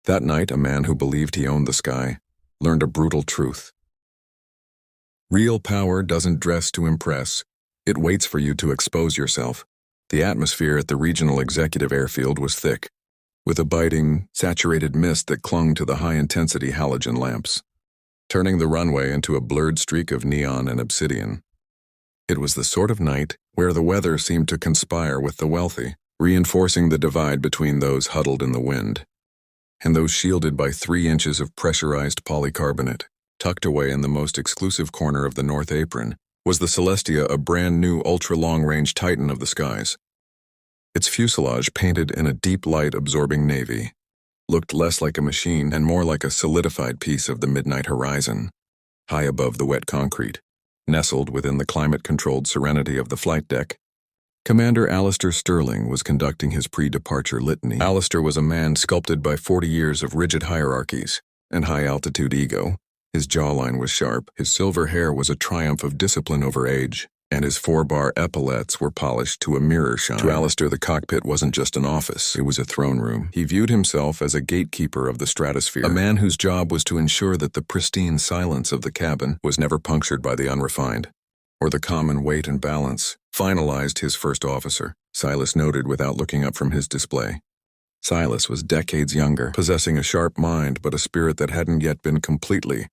That night, a man who believed he owned the sky learned a brutal truth. Real power doesn't dress to impress. It waits for you to expose yourself. The atmosphere at the regional executive airfield was thick, with a biting, saturated mist that clung to the high-intensity halogen lamps, turning the runway into a blurred streak of neon and obsidian. It was the sort of night where the weather seemed to conspire with the wealthy, reinforcing the divide between those huddled in the wind and those shielded by 3 inches of pressurized polycarbonate. Tucked away in the most exclusive corner of the North Apron was the Celestia, a brand-new ultra-long-range titan of the skies. Its fuselage, painted in a deep light-absorbing navy, looked less like a machine and more like a solidified piece of the midnight horizon, high above the wet concrete, nestled within the climate-controlled serenity of the flight deck. Commander Alistair Sterling was conducting his pre-departure litany. Alistair was a man sculpted by 40 years of rigid hierarchies and high-altitude ego. His jawline was sharp, his silver hair was a triumph of discipline over age, and his 4-bar epaulettes were polished to a mirror shine. To Alistair, the cockpit wasn't just an office, it was a throne room. He viewed himself as a gatekeeper of the stratosphere, a man whose job was to ensure that the pristine silence of the cabin was never punctured by the unrefined, or the common weight and balance. Finalized his first officer, Silas noted without looking up from his display. Silas was decades younger, possessing a sharp mind but a spirit that hadn't yet been completely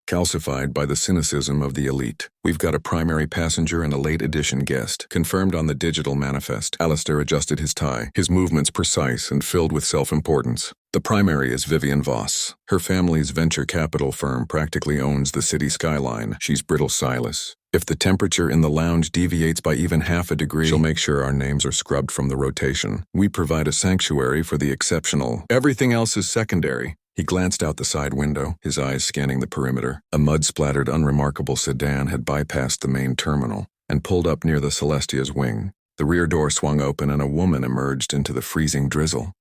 calcified by the cynicism of the elite. "We've got a primary passenger and a late edition guest," confirmed on the digital manifest. Alistair adjusted his tie, his movements precise and filled with self-importance. "The primary is Vivian Voss. Her family's venture capital firm practically owns the city skyline. She's brittle Silas. If the temperature in the lounge deviates by even half a degree, she'll make sure our names are scrubbed from the rotation. We provide a sanctuary for the exceptional. Everything else is secondary." He glanced out the side window, his eyes scanning the perimeter. A mud-splattered, unremarkable sedan had bypassed the main terminal and pulled up near the Celestia's wing. The rear door swung open and a woman emerged into the freezing drizzle.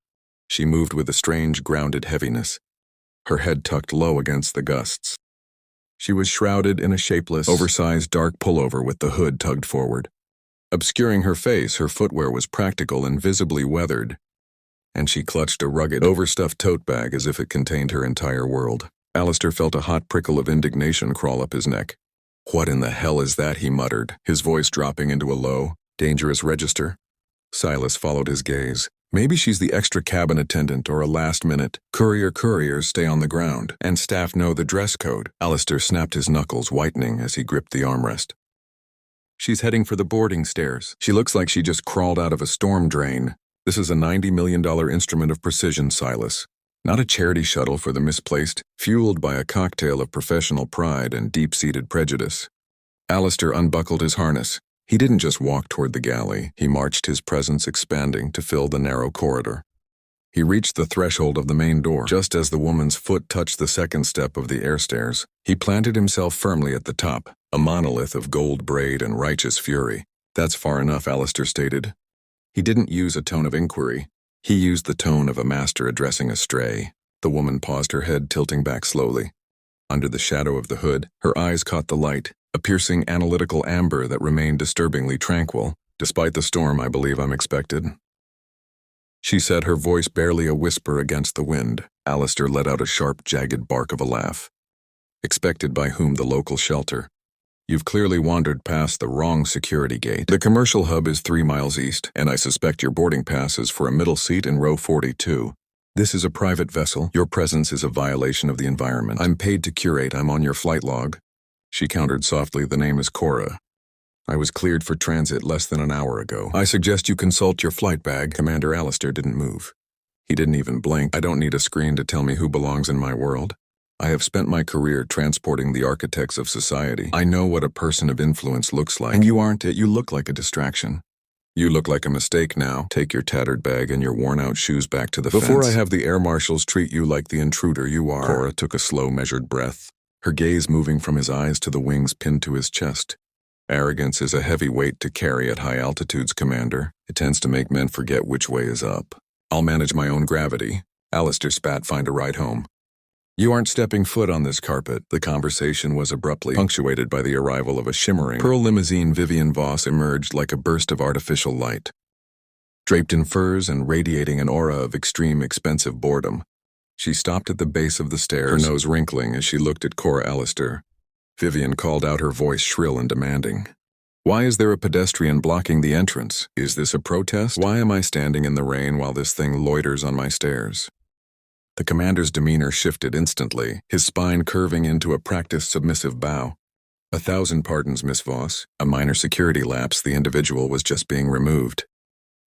She moved with a strange, grounded heaviness, her head tucked low against the gusts. She was shrouded in a shapeless, oversized dark pullover with the hood tugged forward. Obscuring her face, her footwear was practical and visibly weathered, and she clutched a rugged, overstuffed tote bag as if it contained her entire world. Alistair felt a hot prickle of indignation crawl up his neck. "What in the hell is that?" he muttered, his voice dropping into a low, dangerous register. Silas followed his gaze. "Maybe she's the extra cabin attendant or a last-minute couriers stay on the ground, and staff know the dress code." Alistair snapped his knuckles, whitening as he gripped the armrest. "She's heading for the boarding stairs. She looks like she just crawled out of a storm drain. This is a $90 million instrument of precision, Silas. Not a charity shuttle for the misplaced, fueled by a cocktail of professional pride and deep-seated prejudice." Alistair unbuckled his harness. He didn't just walk toward the galley, he marched, his presence expanding to fill the narrow corridor. He reached the threshold of the main door. Just as the woman's foot touched the second step of the air stairs, he planted himself firmly at the top, a monolith of gold braid and righteous fury. "That's far enough," Alistair stated. He didn't use a tone of inquiry. He used the tone of a master addressing a stray. The woman paused, her head tilting back slowly. Under the shadow of the hood, her eyes caught the light, a piercing analytical amber that remained disturbingly tranquil. "Despite the storm, I believe I'm expected," she said, her voice barely a whisper against the wind. Alistair let out a sharp, jagged bark of a laugh. "Expected by whom? The local shelter. You've clearly wandered past the wrong security gate. The commercial hub is 3 miles east, and I suspect your boarding pass is for a middle seat in row 42. This is a private vessel. Your presence is a violation of the environment. I'm paid to curate. I'm on your flight log." She countered softly, "The name is Cora. I was cleared for transit less than an hour ago. I suggest you consult your flight bag." Commander Alistair didn't move. He didn't even blink. "I don't need a screen to tell me who belongs in my world. I have spent my career transporting the architects of society. I know what a person of influence looks like. And you aren't it. You look like a distraction. You look like a mistake now. Take your tattered bag and your worn-out shoes back to the fence before I have the air marshals treat you like the intruder you are." Cora took a slow, measured breath, her gaze moving from his eyes to the wings pinned to his chest. "Arrogance is a heavy weight to carry at high altitudes, Commander. It tends to make men forget which way is up. I'll manage my own gravity." Alistair spat, "Find a ride home." "You aren't stepping foot on this carpet." The conversation was abruptly punctuated by the arrival of a shimmering pearl limousine. Vivian Voss emerged like a burst of artificial light. Draped in furs and radiating an aura of extreme expensive boredom, She stopped at the base of the stairs, her nose wrinkling as she looked at Cora Alistair. Vivian called out, her voice shrill and demanding. Why is there a pedestrian blocking the entrance? Is this a protest? Why am I standing in the rain while this thing loiters on my stairs? The commander's demeanor shifted instantly, his spine curving into a practiced submissive bow. 1,000 pardons, Miss Voss. A minor security lapse. The individual was just being removed.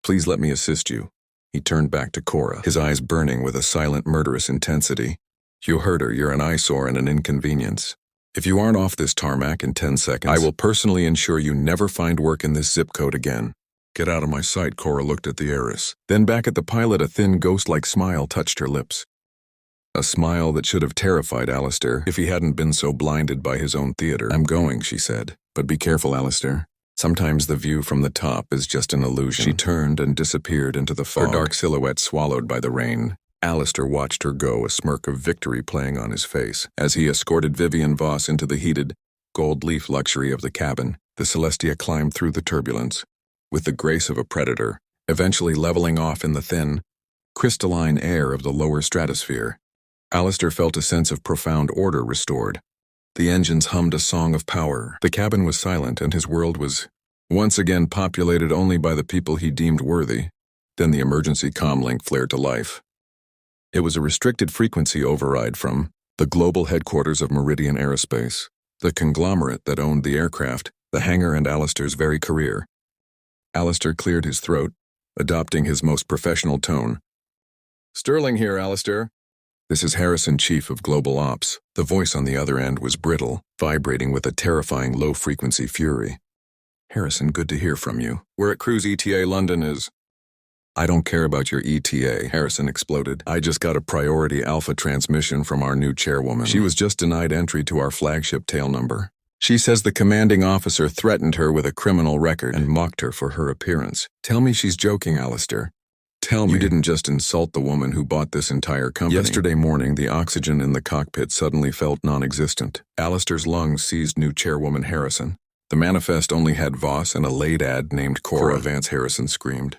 Please let me assist you. He turned back to Cora, his eyes burning with a silent, murderous intensity. You heard her. You're an eyesore and an inconvenience. If you aren't off this tarmac in 10 seconds, I will personally ensure you never find work in this zip code again. Get out of my sight, Cora looked at the heiress. Then back at the pilot, a thin, ghost-like smile touched her lips. A smile that should have terrified Alistair if he hadn't been so blinded by his own theater. I'm going, she said. But be careful, Alistair. Sometimes the view from the top is just an illusion. She turned and disappeared into the fog, her dark silhouette swallowed by the rain. Alistair watched her go, a smirk of victory playing on his face. As he escorted Vivian Voss into the heated, gold-leaf luxury of the cabin, the Celestia climbed through the turbulence, with the grace of a predator, eventually leveling off in the thin, crystalline air of the lower stratosphere. Alistair felt a sense of profound order restored. The engines hummed a song of power. The cabin was silent, and his world was once again populated only by the people he deemed worthy. Then the emergency comlink flared to life. It was a restricted frequency override from the global headquarters of Meridian Aerospace, the conglomerate that owned the aircraft, the hangar, and Alistair's very career. Alistair cleared his throat, adopting his most professional tone. Sterling here, Alistair. This is Harrison, Chief of Global Ops. The voice on the other end was brittle, vibrating with a terrifying low-frequency fury. Harrison, good to hear from you. We're at Cruise ETA London is... I don't care about your ETA, Harrison exploded. I just got a priority alpha transmission from our new chairwoman. She was just denied entry to our flagship tail number. She says the commanding officer threatened her with a criminal record and mocked her for her appearance. Tell me she's joking, Alistair. Tell me you didn't just insult the woman who bought this entire company. Yesterday morning, the oxygen in the cockpit suddenly felt non-existent. Alistair's lungs seized new chairwoman Harrison. The manifest only had Voss and a late ad named Cora Vance, Harrison screamed.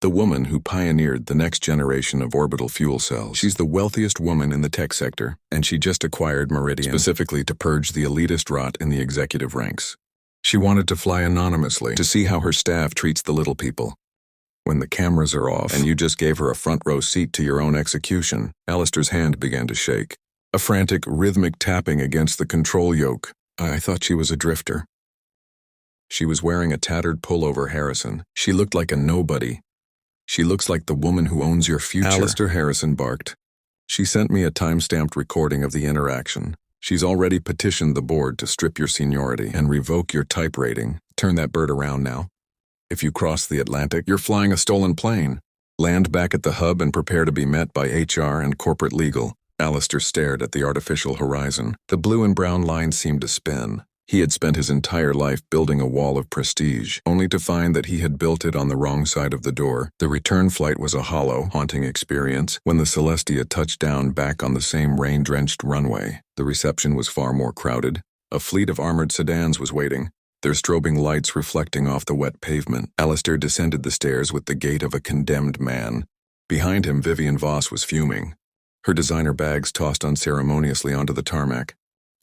The woman who pioneered the next generation of orbital fuel cells. She's the wealthiest woman in the tech sector, and she just acquired Meridian specifically to purge the elitist rot in the executive ranks. She wanted to fly anonymously to see how her staff treats the little people. When the cameras are off and you just gave her a front row seat to your own execution, Alistair's hand began to shake. A frantic, rhythmic tapping against the control yoke. I thought she was a drifter. She was wearing a tattered pullover, Harrison. She looked like a nobody. She looks like the woman who owns your future. Alistair, Harrison barked. She sent me a time-stamped recording of the interaction. She's already petitioned the board to strip your seniority and revoke your type rating. Turn that bird around now. If you cross the Atlantic, you're flying a stolen plane. Land back at the hub and prepare to be met by HR and corporate legal. Alistair stared at the artificial horizon. The blue and brown lines seemed to spin. He had spent his entire life building a wall of prestige, only to find that he had built it on the wrong side of the door. The return flight was a hollow, haunting experience. When the Celestia touched down back on the same rain-drenched runway, the reception was far more crowded. A fleet of armored sedans was waiting, their strobing lights reflecting off the wet pavement. Alistair descended the stairs with the gait of a condemned man. Behind him, Vivian Voss was fuming, her designer bags tossed unceremoniously onto the tarmac.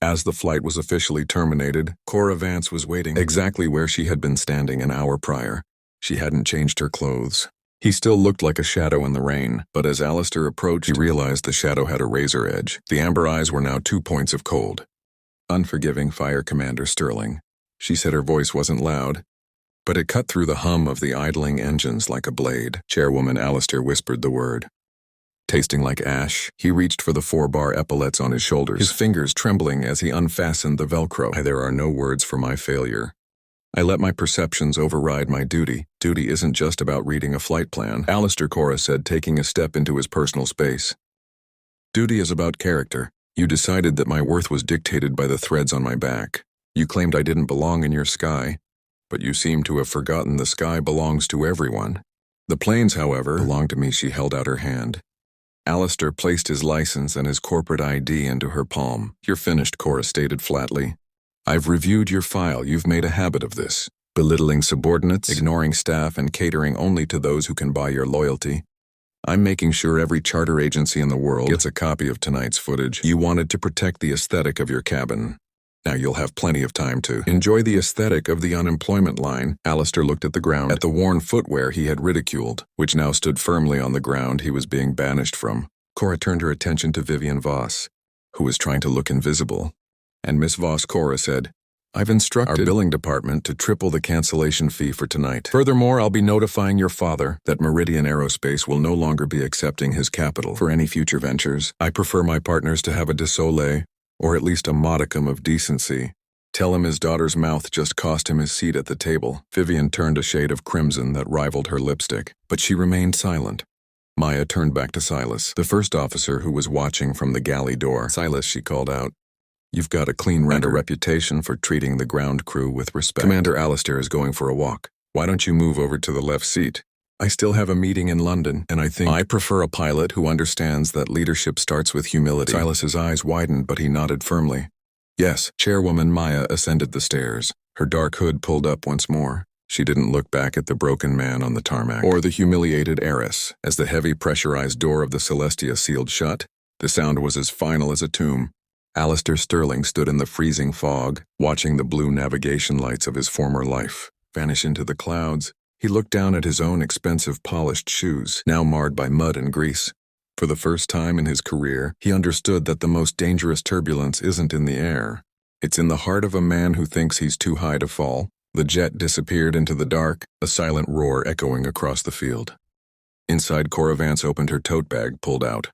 As the flight was officially terminated, Cora Vance was waiting exactly where she had been standing an hour prior. She hadn't changed her clothes. He still looked like a shadow in the rain, but as Alistair approached, he realized the shadow had a razor edge. The amber eyes were now 2 points of cold. Unforgiving Fire Commander Sterling. She said her voice wasn't loud, but it cut through the hum of the idling engines like a blade. Chairwoman Alistair whispered the word. Tasting like ash, he reached for the 4-bar epaulets on his shoulders, his fingers trembling as he unfastened the Velcro. There are no words for my failure. I let my perceptions override my duty. Duty isn't just about reading a flight plan, Alistair, Cora said, taking a step into his personal space. Duty is about character. You decided that my worth was dictated by the threads on my back. You claimed I didn't belong in your sky, but you seem to have forgotten the sky belongs to everyone. The planes, however, belong to me. She held out her hand. Alistair placed his license and his corporate ID into her palm. You're finished, Cora stated flatly. I've reviewed your file. You've made a habit of this. Belittling subordinates, ignoring staff, and catering only to those who can buy your loyalty. I'm making sure every charter agency in the world gets a copy of tonight's footage. You wanted to protect the aesthetic of your cabin. Now you'll have plenty of time to enjoy the aesthetic of the unemployment line. Alistair looked at the ground, at the worn footwear he had ridiculed, which now stood firmly on the ground he was being banished from. Cora turned her attention to Vivian Voss, who was trying to look invisible. And Miss Voss, Cora said, I've instructed our billing department to triple the cancellation fee for tonight. Furthermore, I'll be notifying your father that Meridian Aerospace will no longer be accepting his capital for any future ventures. I prefer my partners to have a désolé, or at least a modicum of decency. Tell him his daughter's mouth just cost him his seat at the table. Vivian turned a shade of crimson that rivaled her lipstick, but she remained silent. Maya turned back to Silas, the first officer who was watching from the galley door. Silas, she called out, you've got a clean record and a reputation for treating the ground crew with respect. Commander Alistair is going for a walk. Why don't you move over to the left seat? I still have a meeting in London, and I prefer a pilot who understands that leadership starts with humility. Silas's eyes widened, but he nodded firmly. Yes. Chairwoman Maya ascended the stairs, her dark hood pulled up once more. She didn't look back at the broken man on the tarmac, or the humiliated heiress. As the heavy pressurized door of the Celestia sealed shut, the sound was as final as a tomb. Alistair Sterling stood in the freezing fog, watching the blue navigation lights of his former life vanish into the clouds. He looked down at his own expensive polished shoes, now marred by mud and grease. For the first time in his career, he understood that the most dangerous turbulence isn't in the air. It's in the heart of a man who thinks he's too high to fall. The jet disappeared into the dark, a silent roar echoing across the field. Inside, Cora Vance opened her tote bag, pulled out